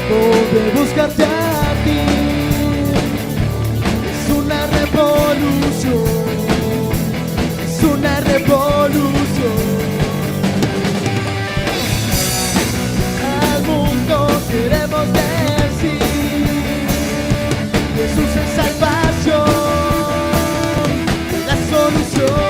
de buscarte a ti. Es una revolución, es una revolución. Al mundo queremos decir: Jesús es salvación, la solución.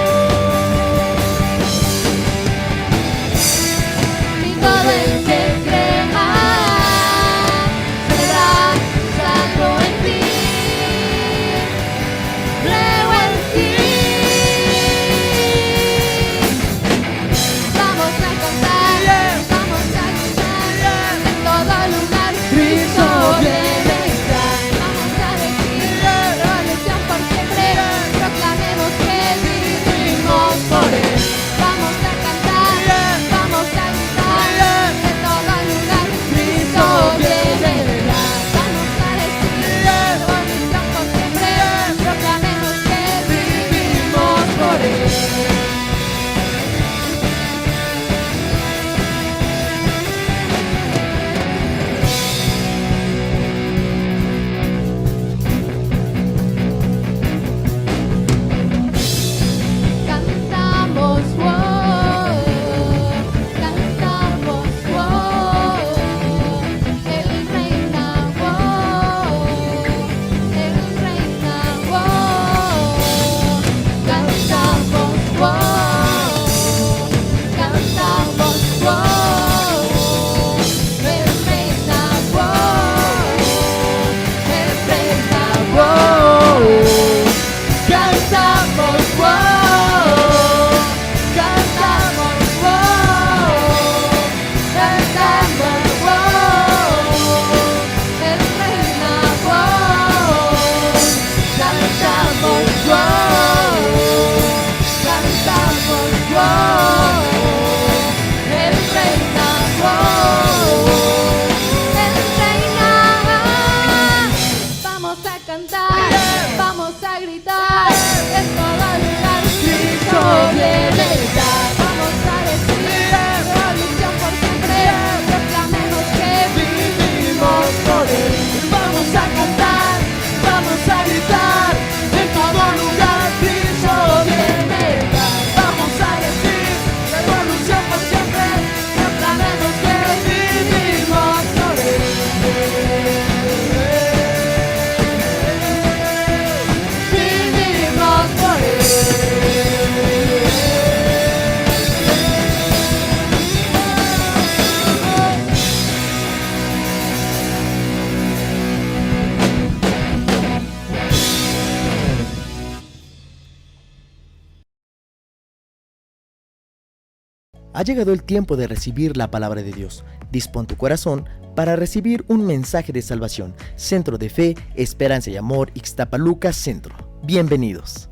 Ha llegado el tiempo de recibir la palabra de Dios. Dispón tu corazón para recibir un mensaje de salvación. Centro de Fe, Esperanza y Amor, Ixtapaluca Centro. Bienvenidos.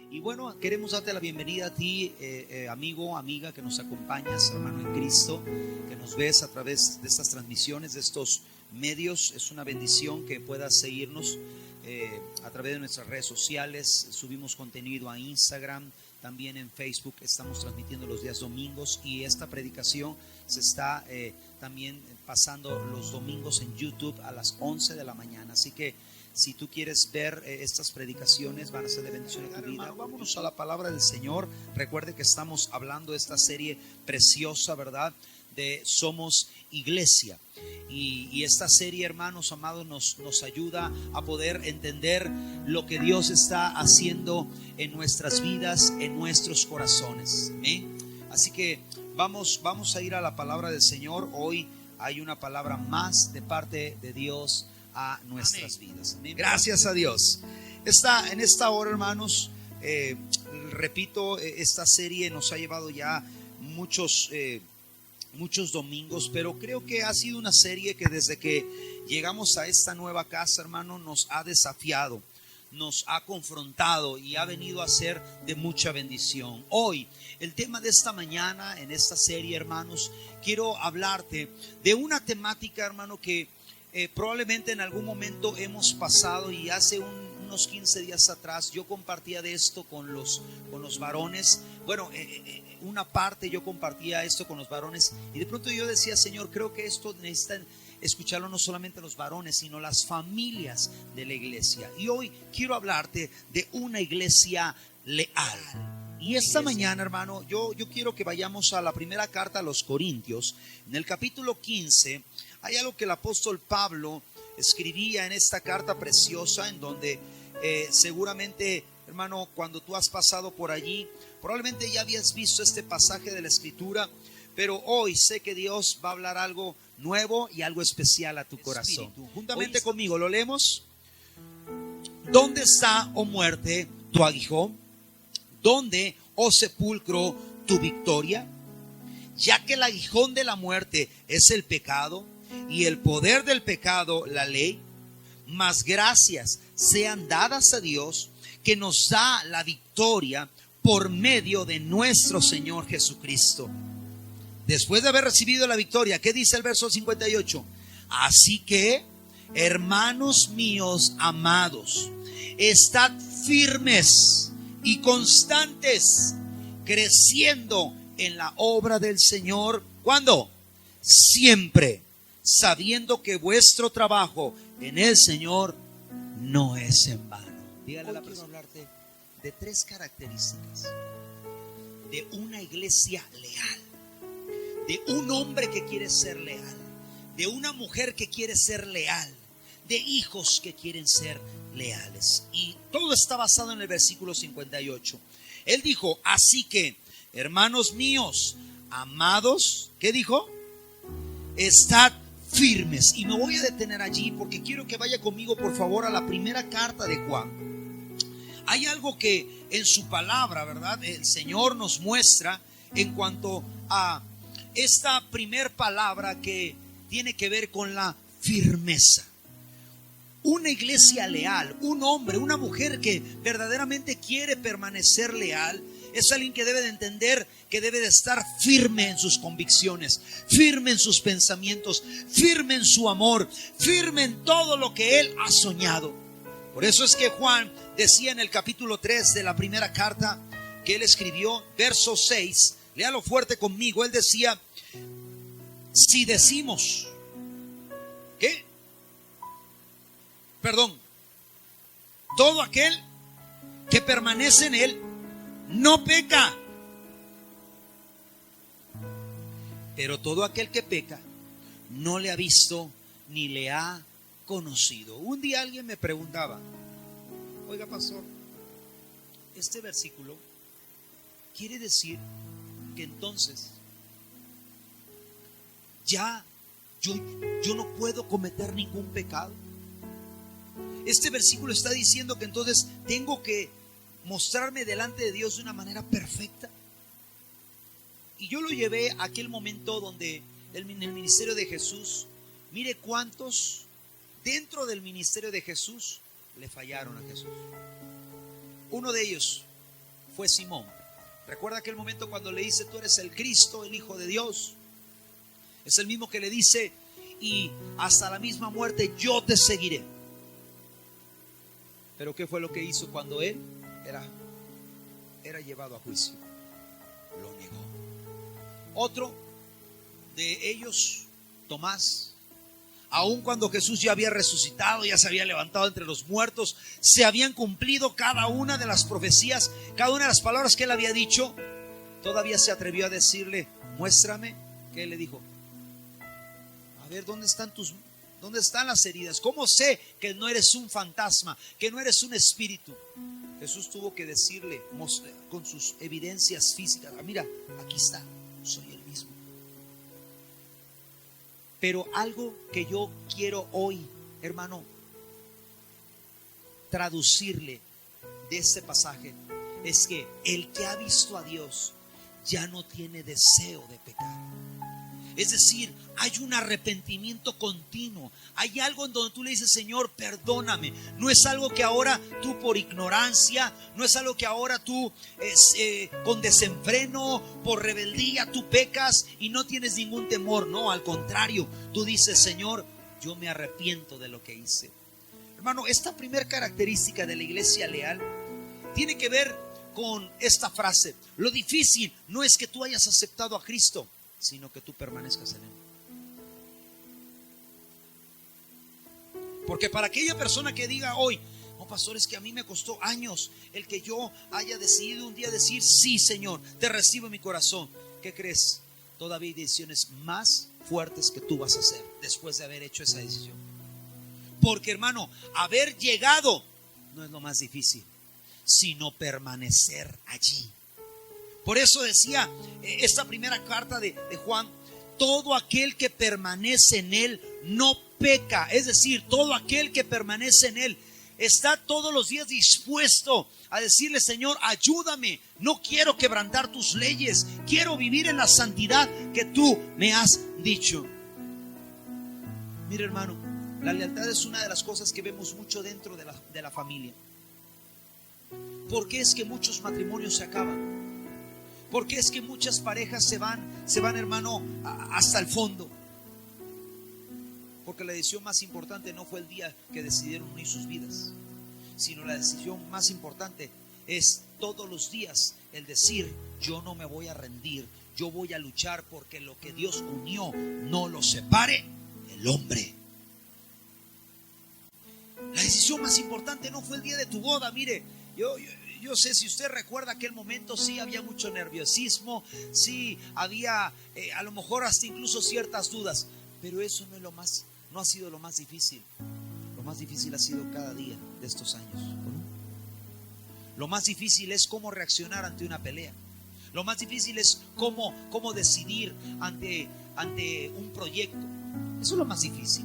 Y bueno, queremos darte la bienvenida a ti, amigo, amiga, que nos acompañas, hermano en Cristo, que nos ves a través de estas transmisiones, de estos medios. Es una bendición que puedas seguirnos a través de nuestras redes sociales. Subimos contenido a Instagram, también en Facebook. Estamos transmitiendo los días domingos y esta predicación se está también pasando los domingos en YouTube a las 11 de la mañana. Así que si tú quieres ver estas predicaciones, van a ser de bendición en tu vida. Vámonos a la palabra del Señor. Recuerde que estamos hablando de esta serie preciosa, ¿verdad? De Somos Iglesia. Y esta serie, hermanos amados, nos ayuda a poder entender lo que Dios está haciendo en nuestras vidas, en nuestros corazones. ¿Amén? Así que vamos a ir a la palabra del Señor. Hoy hay una palabra más de parte de Dios a nuestras vidas. ¿Amén? Gracias a Dios. En esta hora, hermanos, repito, esta serie nos ha llevado ya muchos domingos, pero creo que ha sido una serie que desde que llegamos a esta nueva casa, hermano, nos ha desafiado, nos ha confrontado y ha venido a ser de mucha bendición. Hoy, el tema de esta mañana, en esta serie, hermanos, quiero hablarte de una temática, hermano, que probablemente en algún momento hemos pasado, y hace unos 15 días atrás yo compartía de esto con los varones. Bueno, una parte yo compartía esto con los varones y de pronto yo decía, Señor, creo que esto necesitan escucharlo no solamente los varones, sino las familias de la iglesia. Y hoy quiero hablarte de una iglesia leal. Y esta mañana, hermano, yo quiero que vayamos a la primera carta a los Corintios. En el capítulo 15 hay algo que el apóstol Pablo escribía en esta carta preciosa, en donde seguramente, hermano, cuando tú has pasado por allí, probablemente ya habías visto este pasaje de la Escritura, pero hoy sé que Dios va a hablar algo nuevo y algo especial a tu corazón. Juntamente conmigo, lo leemos. ¿Dónde está, oh muerte, tu aguijón? ¿Dónde, oh sepulcro, tu victoria? Ya que el aguijón de la muerte es el pecado y el poder del pecado la ley, mas gracias sean dadas a Dios que nos da la victoria por medio de nuestro Señor Jesucristo. Después de haber recibido la victoria, ¿qué dice el verso 58? Así que, hermanos míos amados, estad firmes y constantes, creciendo en la obra del Señor. ¿Cuándo? Siempre, sabiendo que vuestro trabajo en el Señor no es en vano. Dígale a la persona. Quiero hablarte de 3 características de una iglesia leal, de un hombre que quiere ser leal, de una mujer que quiere ser leal, de hijos que quieren ser leales. Y todo está basado en el versículo 58. Él dijo, así que, hermanos míos, amados, ¿qué dijo? Estad firmes. Y me voy a detener allí porque quiero que vaya conmigo, por favor, a la primera carta de Juan. Hay algo que en su palabra, ¿verdad?, el Señor nos muestra en cuanto a esta primer palabra que tiene que ver con la firmeza. Una iglesia leal, un hombre, una mujer que verdaderamente quiere permanecer leal, es alguien que debe de entender que debe de estar firme en sus convicciones, firme en sus pensamientos, firme en su amor, firme en todo lo que él ha soñado. Por eso es que Juan decía en el capítulo 3 de la primera carta que él escribió, verso 6, léalo fuerte conmigo, él decía, si decimos, ¿qué? Perdón, todo aquel que permanece en él no peca, pero todo aquel que peca no le ha visto ni le ha conocido. Un día alguien me preguntaba, oiga pastor, este versículo quiere decir que entonces ya yo no puedo cometer ningún pecado. Este versículo está diciendo que entonces tengo que mostrarme delante de Dios de una manera perfecta. Y yo lo llevé a aquel momento donde en el ministerio de Jesús, mire cuántos dentro del ministerio de Jesús le fallaron a Jesús. Uno de ellos fue Simón. Recuerda aquel momento cuando le dice, tú eres el Cristo, el Hijo de Dios. Es el mismo que le dice, y hasta la misma muerte yo te seguiré. Pero ¿qué fue lo que hizo cuando él era llevado a juicio? Lo negó. Otro de ellos, Tomás, aun cuando Jesús ya había resucitado, ya se había levantado entre los muertos, se habían cumplido cada una de las profecías, cada una de las palabras que él había dicho, todavía se atrevió a decirle, muéstrame. ¿Qué le dijo? A ver, ¿dónde están las heridas? ¿Cómo sé que no eres un fantasma, que no eres un espíritu? Jesús tuvo que decirle con sus evidencias físicas, mira, aquí está, soy el mismo. Pero algo que yo quiero hoy, hermano, traducirle de este pasaje es que el que ha visto a Dios ya no tiene deseo de pecar. Es decir, hay un arrepentimiento continuo. Hay algo en donde tú le dices, Señor, perdóname. No es algo que ahora tú por ignorancia, no es algo que ahora tú con desenfreno, por rebeldía, tú pecas y no tienes ningún temor. No, al contrario, tú dices, Señor, yo me arrepiento de lo que hice. Hermano, esta primera característica de la iglesia leal tiene que ver con esta frase: lo difícil no es que tú hayas aceptado a Cristo, sino que tú permanezcas en Él. Porque para aquella persona que diga hoy: no, pastor, es que a mí me costó años el que yo haya decidido un día decir: sí, Señor, te recibo en mi corazón. ¿Qué crees? Todavía hay decisiones más fuertes que tú vas a hacer después de haber hecho esa decisión. Porque, hermano, haber llegado no es lo más difícil, sino permanecer allí. Por eso decía esta primera carta de Juan: todo aquel que permanece en Él no peca. Es decir, todo aquel que permanece en Él está todos los días dispuesto a decirle: Señor, ayúdame, no quiero quebrantar tus leyes, quiero vivir en la santidad que tú me has dicho. Mira, hermano, la lealtad es una de las cosas que vemos mucho dentro de la familia. ¿Por qué es que muchos matrimonios se acaban? ¿Por qué es que muchas parejas se van, hermano, hasta el fondo? Porque la decisión más importante no fue el día que decidieron unir sus vidas, sino la decisión más importante es todos los días el decir: yo no me voy a rendir, yo voy a luchar, porque lo que Dios unió no lo separe el hombre. La decisión más importante no fue el día de tu boda. Mire, yo sé, si usted recuerda aquel momento, sí había mucho nerviosismo, sí había a lo mejor hasta incluso ciertas dudas, pero eso no ha sido lo más difícil. Lo más difícil ha sido cada día de estos años. Lo más difícil es cómo reaccionar ante una pelea. Lo más difícil es cómo decidir ante un proyecto. Eso es lo más difícil.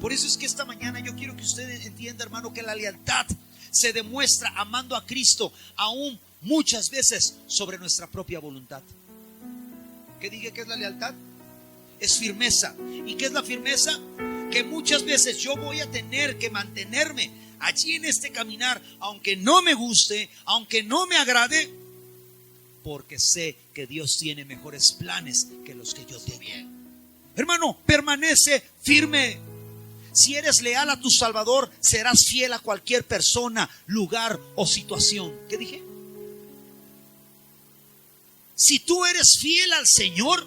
Por eso es que esta mañana yo quiero que usted entienda, hermano, que la lealtad se demuestra amando a Cristo, aún muchas veces sobre nuestra propia voluntad. ¿Qué dije que es la lealtad? Es firmeza. ¿Y qué es la firmeza? Que muchas veces yo voy a tener que mantenerme allí en este caminar, aunque no me guste, aunque no me agrade, porque sé que Dios tiene mejores planes que los que yo tengo. Hermano, permanece firme. Si eres leal a tu Salvador, serás fiel a cualquier persona, lugar o situación. ¿Qué dije? Si tú eres fiel al Señor,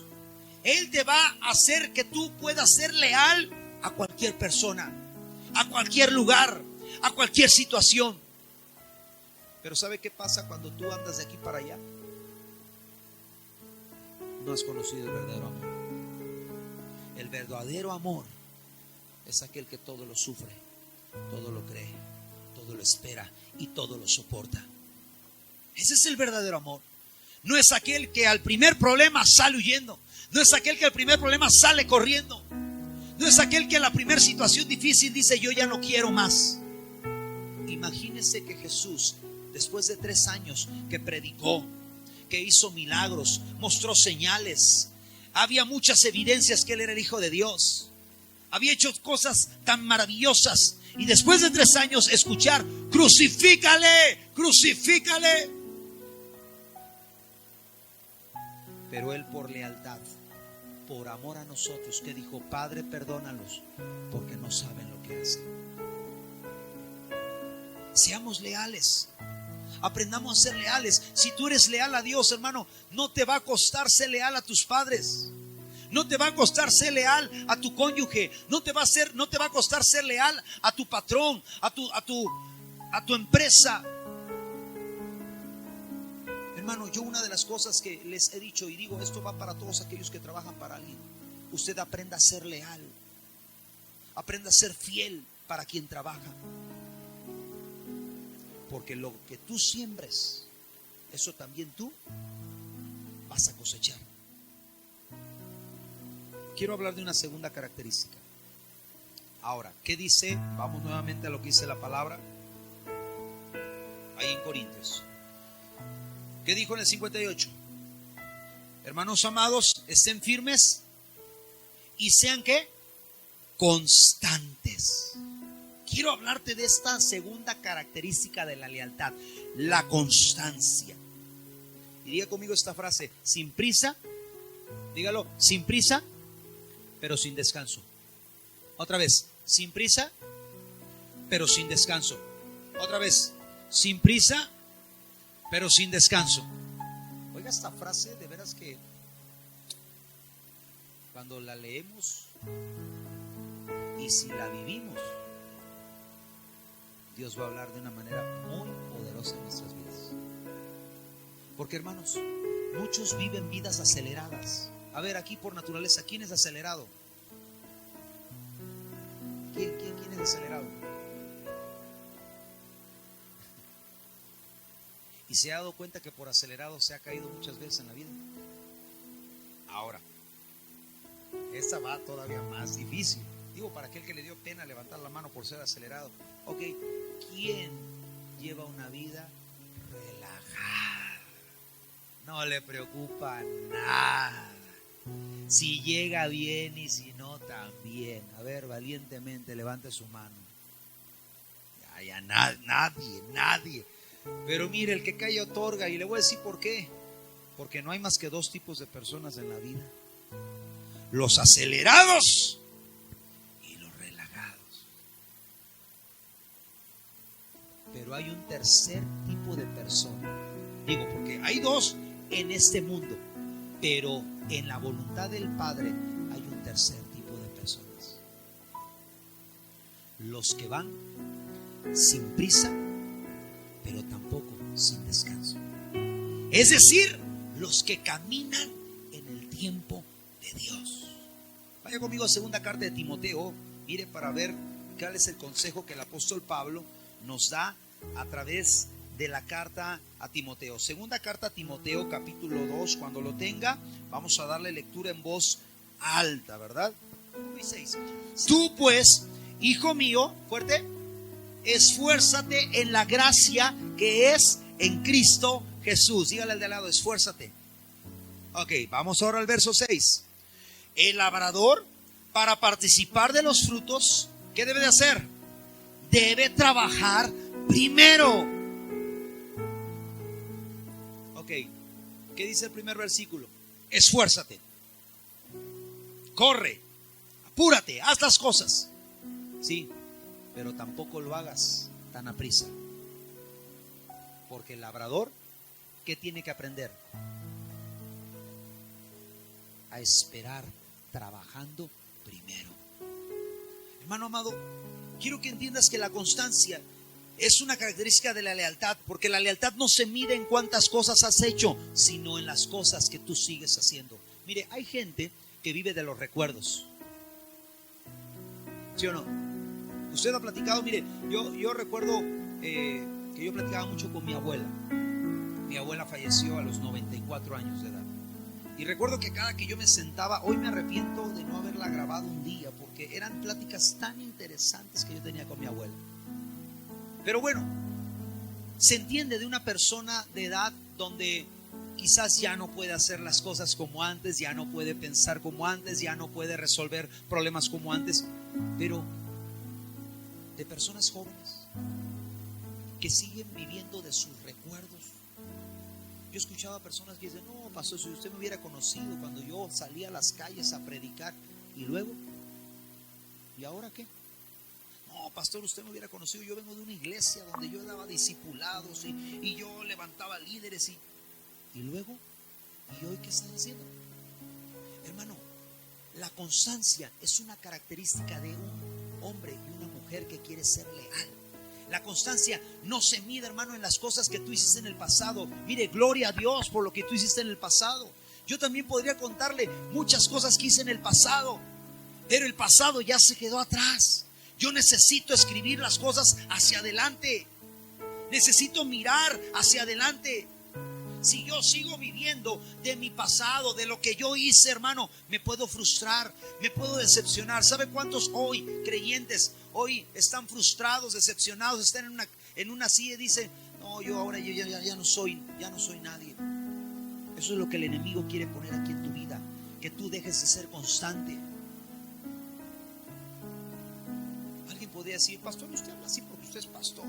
Él te va a hacer que tú puedas ser leal a cualquier persona, a cualquier lugar, a cualquier situación. Pero ¿sabe qué pasa cuando tú andas de aquí para allá? No has conocido el verdadero amor. El verdadero amor es aquel que todo lo sufre, todo lo cree, todo lo espera y todo lo soporta. Ese es el verdadero amor. No es aquel que al primer problema sale huyendo. No es aquel que al primer problema sale corriendo. No es aquel que a la primera situación difícil dice: yo ya no quiero más. Imagínense que Jesús, después de 3 años que predicó, que hizo milagros, mostró señales, había muchas evidencias que Él era el Hijo de Dios, había hecho cosas tan maravillosas, y después de 3 años escuchar: crucifícale, crucifícale. Pero Él, por lealtad, por amor a nosotros, que dijo: Padre, perdónalos, porque no saben lo que hacen. Seamos leales, aprendamos a ser leales. Si tú eres leal a Dios, hermano, no te va a costar ser leal a tus padres. No te va a costar ser leal a tu cónyuge. No te va a costar ser leal a tu patrón, a tu empresa. Hermano, yo una de las cosas que les he dicho, y digo, esto va para todos aquellos que trabajan para alguien: usted aprenda a ser leal, aprenda a ser fiel para quien trabaja, porque lo que tú siembres, eso también tú vas a cosechar. Quiero hablar de una segunda característica. Ahora, ¿qué dice? Vamos nuevamente a lo que dice la palabra ahí en Corintios. ¿Qué dijo en el 58? Hermanos amados, estén firmes y sean ¿qué? Constantes. Quiero hablarte de esta segunda característica de la lealtad: la constancia. Y diga conmigo esta frase: sin prisa. Dígalo: sin prisa, pero sin descanso. Otra vez: sin prisa, pero sin descanso. Otra vez, sin prisa, pero sin descanso. Oiga esta frase, de veras que cuando la leemos y si la vivimos, Dios va a hablar de una manera muy poderosa en nuestras vidas. Porque, hermanos, muchos viven vidas aceleradas. A ver, aquí por naturaleza, ¿quién es acelerado? ¿Quién es acelerado? Y se ha dado cuenta que por acelerado se ha caído muchas veces en la vida. Ahora, esta va todavía más difícil. Digo, para aquel que le dio pena levantar la mano por ser acelerado. Ok, ¿quién lleva una vida relajada? No le preocupa nada. Si llega bien y si no también. A ver, valientemente levante su mano. Ya nadie. Pero mire, el que calla otorga. Y le voy a decir por qué. Porque no hay más que dos tipos de personas en la vida: los acelerados y los relagados. Pero hay un tercer tipo de persona. Digo, porque hay dos en este mundo, pero en la voluntad del Padre hay un tercer tipo de personas: los que van sin prisa, pero tampoco sin descanso. Es decir, los que caminan en el tiempo de Dios. Vaya conmigo a segunda carta de Timoteo. Mire, para ver cuál es el consejo que el apóstol Pablo nos da a través de la carta a Timoteo. Segunda carta a Timoteo, capítulo 2. Cuando lo tenga, vamos a darle lectura en voz alta, ¿verdad? 1 y 6. Tú pues, hijo mío, fuerte, esfuérzate en la gracia que es en Cristo Jesús. Dígale al de al lado, esfuérzate. Ok, vamos ahora al verso 6. El labrador, para participar de los frutos, ¿qué debe de hacer? Debe trabajar primero. Ok, ¿qué dice el primer versículo? Esfuérzate, corre, apúrate, haz las cosas. Sí, pero tampoco lo hagas tan aprisa. Porque el labrador, ¿qué tiene que aprender? A esperar trabajando primero. Hermano amado, quiero que entiendas que la constancia es una característica de la lealtad, porque la lealtad no se mide en cuántas cosas has hecho, sino en las cosas que tú sigues haciendo. Mire, hay gente que vive de los recuerdos. ¿Sí o no? Usted ha platicado, mire, yo recuerdo que yo platicaba mucho con mi abuela. Mi abuela falleció a los 94 años de edad. Y recuerdo que cada que yo me sentaba, hoy me arrepiento de no haberla grabado un día, porque eran pláticas tan interesantes que yo tenía con mi abuela. Pero bueno, se entiende de una persona de edad donde quizás ya no puede hacer las cosas como antes, ya no puede pensar como antes, ya no puede resolver problemas como antes, pero de personas jóvenes que siguen viviendo de sus recuerdos. Yo escuchaba a personas que dicen, no, pastor, si usted me hubiera conocido cuando yo salía a las calles a predicar, y luego, ¿y ahora qué? No, pastor, usted me hubiera conocido, yo vengo de una iglesia donde yo daba discipulados y yo levantaba líderes y luego, ¿y hoy qué están haciendo? Hermano, la constancia es una característica de un hombre y una mujer que quiere ser leal. La constancia no se mide, hermano, en las cosas que tú hiciste en el pasado. Mire, gloria a Dios por lo que tú hiciste en el pasado. Yo también podría contarle muchas cosas que hice en el pasado, pero el pasado ya se quedó atrás. Yo necesito escribir las cosas hacia adelante. Necesito mirar hacia adelante. Si yo sigo viviendo de mi pasado, de lo que yo hice, hermano, me puedo frustrar, me puedo decepcionar. ¿Sabe cuántos hoy creyentes hoy están frustrados, decepcionados, están en una silla y dicen, no, yo ya no soy nadie? Eso es lo que el enemigo quiere poner aquí en tu vida, que tú dejes de ser constante. Alguien podría decir, pastor, usted habla así porque usted es pastor.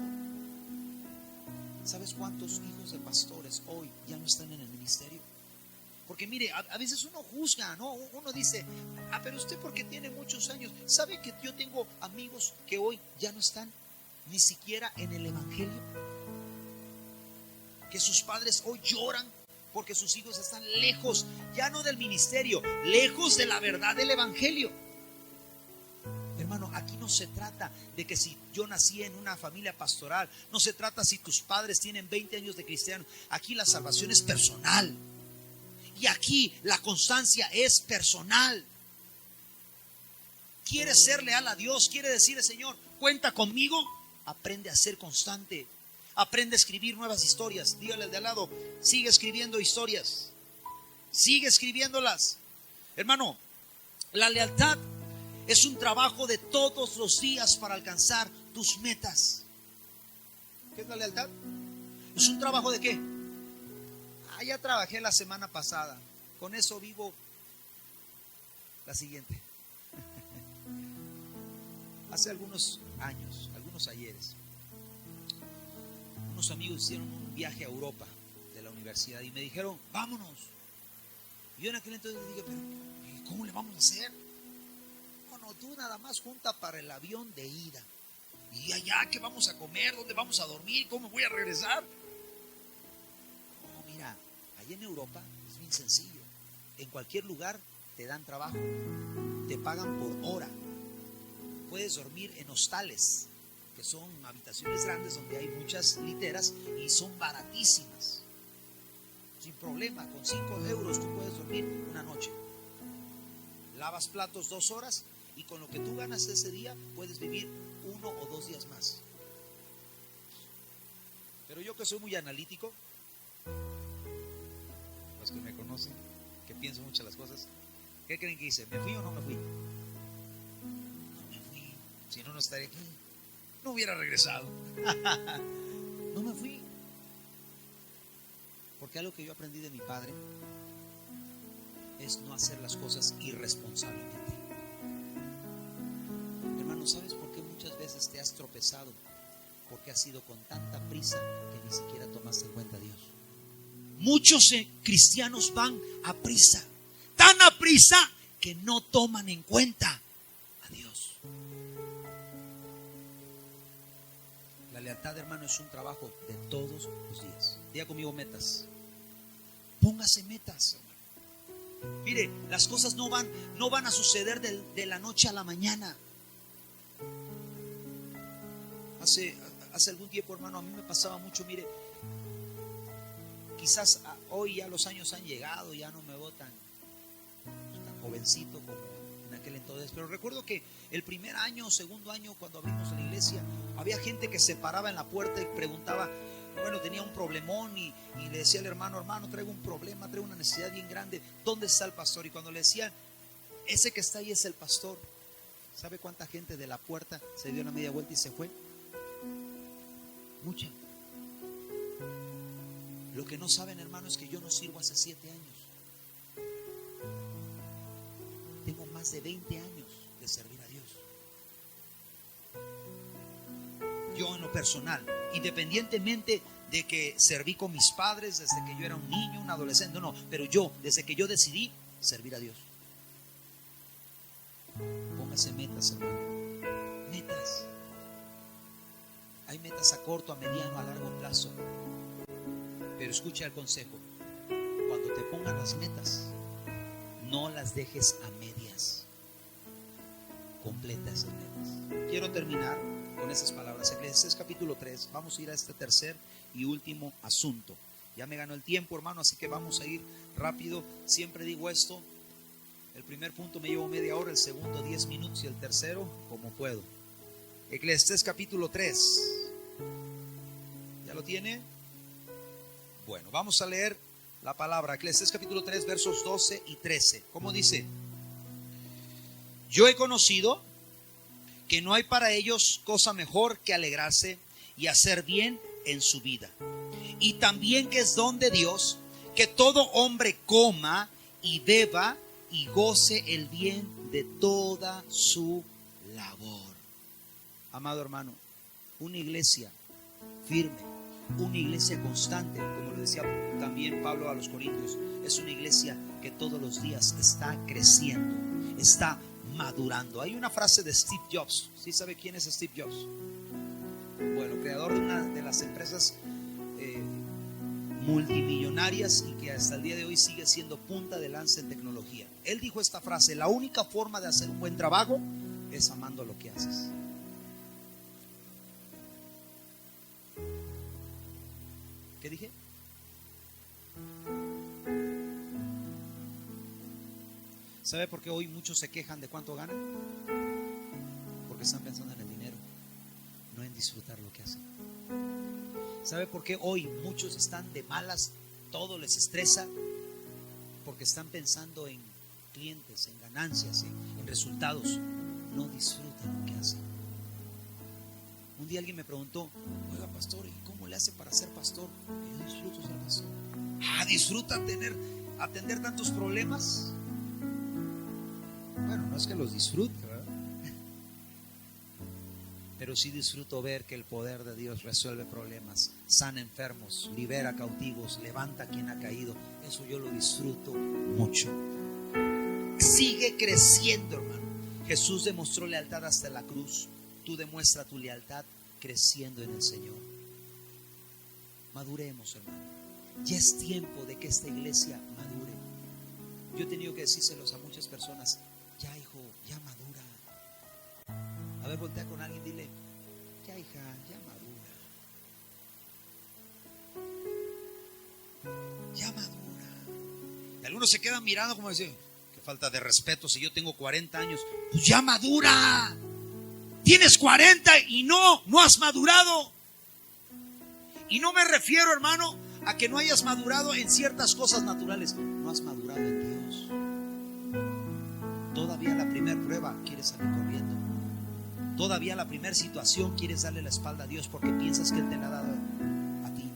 ¿Sabes cuántos hijos de pastores hoy ya no están en el ministerio? Porque mire, a veces uno juzga, ¿no? Uno dice, pero usted porque tiene muchos años. ¿Sabe que yo tengo amigos que hoy ya no están? ni siquiera en el evangelio. Que sus padres hoy lloran porque sus hijos están lejos, ya no del ministerio, lejos de la verdad del evangelio. Hermano, aquí no se trata de que si yo nací en una familia pastoral, no se trata si tus padres tienen 20 años de cristiano. Aquí la salvación es personal. Y aquí la constancia es personal. ¿Quieres ser leal a Dios? ¿Quiere decirle, Señor, cuenta conmigo? Aprende a ser constante. Aprende a escribir nuevas historias. Dígale al de al lado, sigue escribiendo historias. Sigue escribiéndolas. Hermano, la lealtad es un trabajo de todos los días para alcanzar tus metas. ¿Qué es la lealtad? ¿Es un trabajo de qué? Ya trabajé la semana pasada. Con eso vivo la siguiente. Hace algunos años, algunos ayeres, unos amigos hicieron un viaje a Europa de la universidad y me dijeron, vámonos. Y yo en aquel entonces les dije, pero ¿cómo le vamos a hacer? Bueno, tú nada más junta para el avión de ida. Y allá, ¿qué vamos a comer? ¿Dónde vamos a dormir? ¿Cómo voy a regresar? No, mira, allá en Europa es bien sencillo. En cualquier lugar te dan trabajo. Te pagan por hora. Puedes dormir en hostales, que son habitaciones grandes donde hay muchas literas y son baratísimas. Sin problema, con 5 euros tú puedes dormir una noche. Lavas platos 2 horas y con lo que tú ganas ese día puedes vivir 1 o 2 días más. Pero yo que soy muy analítico, los que me conocen, que pienso mucho las cosas, ¿qué creen que hice? ¿Me fui o no me fui? No me fui, si no, no estaría aquí. No hubiera regresado. No me fui. Porque algo que yo aprendí de mi padre es no hacer las cosas irresponsablemente. Hermano, ¿sabes por qué muchas veces te has tropezado? Porque has ido con tanta prisa que ni siquiera tomaste en cuenta a Dios. Muchos cristianos van a prisa, tan a prisa que no toman en cuenta a Dios. La lealtad, hermano, es un trabajo de todos los días. Diga conmigo metas. Póngase metas, hermano. Mire, las cosas no van a suceder de la noche a la mañana. Hace algún tiempo, hermano, a mí me pasaba mucho, mire, quizás hoy ya los años han llegado, ya no me veo tan jovencito como en aquel entonces, pero recuerdo que el primer año, segundo año, cuando abrimos la iglesia, había gente que se paraba en la puerta y preguntaba, bueno, tenía un problemón y le decía al hermano, traigo un problema, traigo una necesidad bien grande, ¿dónde está el pastor? Y cuando le decían, ese que está ahí es el pastor, ¿sabe cuánta gente de la puerta se dio una media vuelta y se fue? Mucha. Lo que no saben, hermano, es que yo no sirvo hace 7 años. Tengo más de 20 años de servir a Dios. Yo en lo personal, independientemente de que serví con mis padres desde que yo era un niño, un adolescente, no, pero yo, desde que yo decidí servir a Dios. Póngase metas, hermano. Metas. Hay metas a corto, a mediano, a largo plazo. Pero escucha el consejo. Cuando te pongan las metas, no las dejes a medias. Completa esas metas. Quiero terminar con esas palabras. Eclesiastés capítulo 3. Vamos a ir a este tercer y último asunto. Ya me ganó el tiempo, hermano, así que vamos a ir rápido. Siempre digo esto. El primer punto me llevo media hora, el segundo 10 minutos y el tercero como puedo. Eclesiastés capítulo 3. ¿Ya lo tiene? Bueno, vamos a leer la palabra. Eclesiastés capítulo 3, versos 12 y 13. ¿Cómo dice? Yo he conocido que no hay para ellos cosa mejor que alegrarse y hacer bien en su vida. Y también que es don de Dios que todo hombre coma y beba y goce el bien de toda su labor. Amado hermano, una iglesia firme, una iglesia constante, como lo decía también Pablo a los Corintios, es una iglesia que todos los días está creciendo, está madurando. Hay una frase de Steve Jobs. ¿Sí sabe quién es Steve Jobs? bueno, creador de una de las empresas multimillonarias y que hasta el día de hoy sigue siendo punta de lanza en tecnología. Él dijo esta frase: la única forma de hacer un buen trabajo es amando lo que haces. ¿Qué dije? ¿Sabe por qué hoy muchos se quejan de cuánto ganan? Porque están pensando en el dinero, no en disfrutar lo que hacen. ¿Sabe por qué hoy muchos están de malas? Todo les estresa porque están pensando en clientes, en ganancias, en resultados. No disfrutan lo que hacen. Un día alguien me preguntó: oiga, pastor, ¿y cómo le hace para ser pastor? Y yo disfruto ser pastor. ¿Disfruta atender tantos problemas? Bueno, no es que los disfrute, ¿verdad? Pero sí disfruto ver que el poder de Dios resuelve problemas, sana enfermos, libera cautivos, levanta a quien ha caído. Eso yo lo disfruto mucho. Sigue creciendo, hermano. Jesús demostró lealtad hasta la cruz. Tú demuestra tu lealtad creciendo en el Señor. Maduremos, hermano. Ya es tiempo de que esta iglesia madure. Yo he tenido que decírselos a muchas personas: ya, hijo, ya madura. A ver, voltea con alguien, dile: ya, hija, ya madura. Ya madura. Y algunos se quedan mirando como dicen: qué falta de respeto, si yo tengo 40 años. Pues ya madura. Tienes 40 y no has madurado. Y no me refiero, hermano, a que no hayas madurado en ciertas cosas naturales. No has madurado en Dios. Todavía la primera prueba quieres salir corriendo. Todavía la primera situación quieres darle la espalda a Dios porque piensas que Él te la ha dado a ti.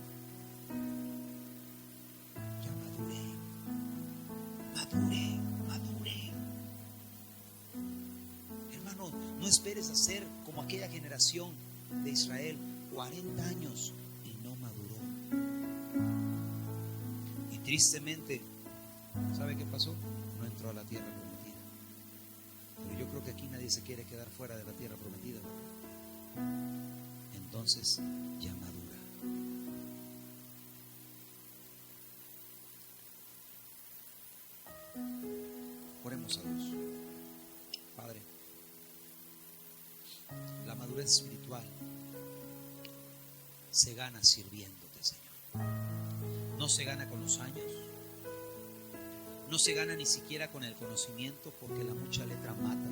Ya madure. Hermano, no esperes a ser como aquella generación de Israel, 40 años y no maduró. Y tristemente, ¿sabe qué pasó? No entró a la tierra prometida. Pero yo creo que aquí nadie se quiere quedar fuera de la tierra prometida, ¿verdad? Entonces ya madura. Oremos a Dios. Padre, la madurez espiritual se gana sirviéndote, Señor. No se gana con los años. No se gana ni siquiera con el conocimiento, porque la mucha letra mata.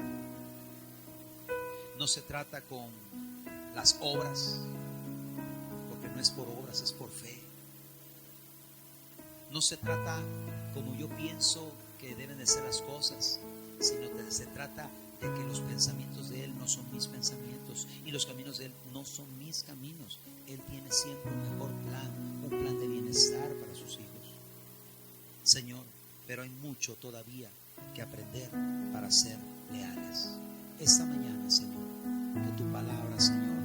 No se trata con las obras, porque no es por obras, es por fe. No se trata como yo pienso que deben de ser las cosas, sino que se trata de que los pensamientos de Él no son mis pensamientos y los caminos de Él no son mis caminos. Él tiene siempre un mejor plan, un plan de bienestar para sus hijos. Señor, pero hay mucho todavía que aprender para ser leales. Esta mañana, Señor, que tu palabra, Señor,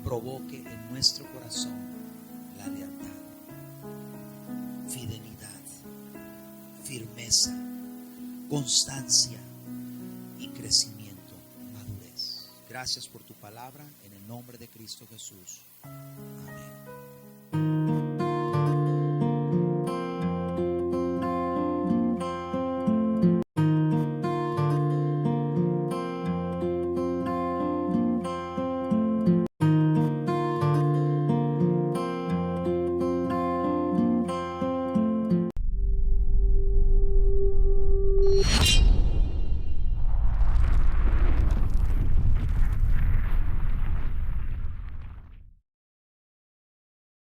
provoque en nuestro corazón la lealtad, fidelidad, firmeza, constancia y crecimiento, madurez. Gracias por tu palabra, en el nombre de Cristo Jesús. Amén.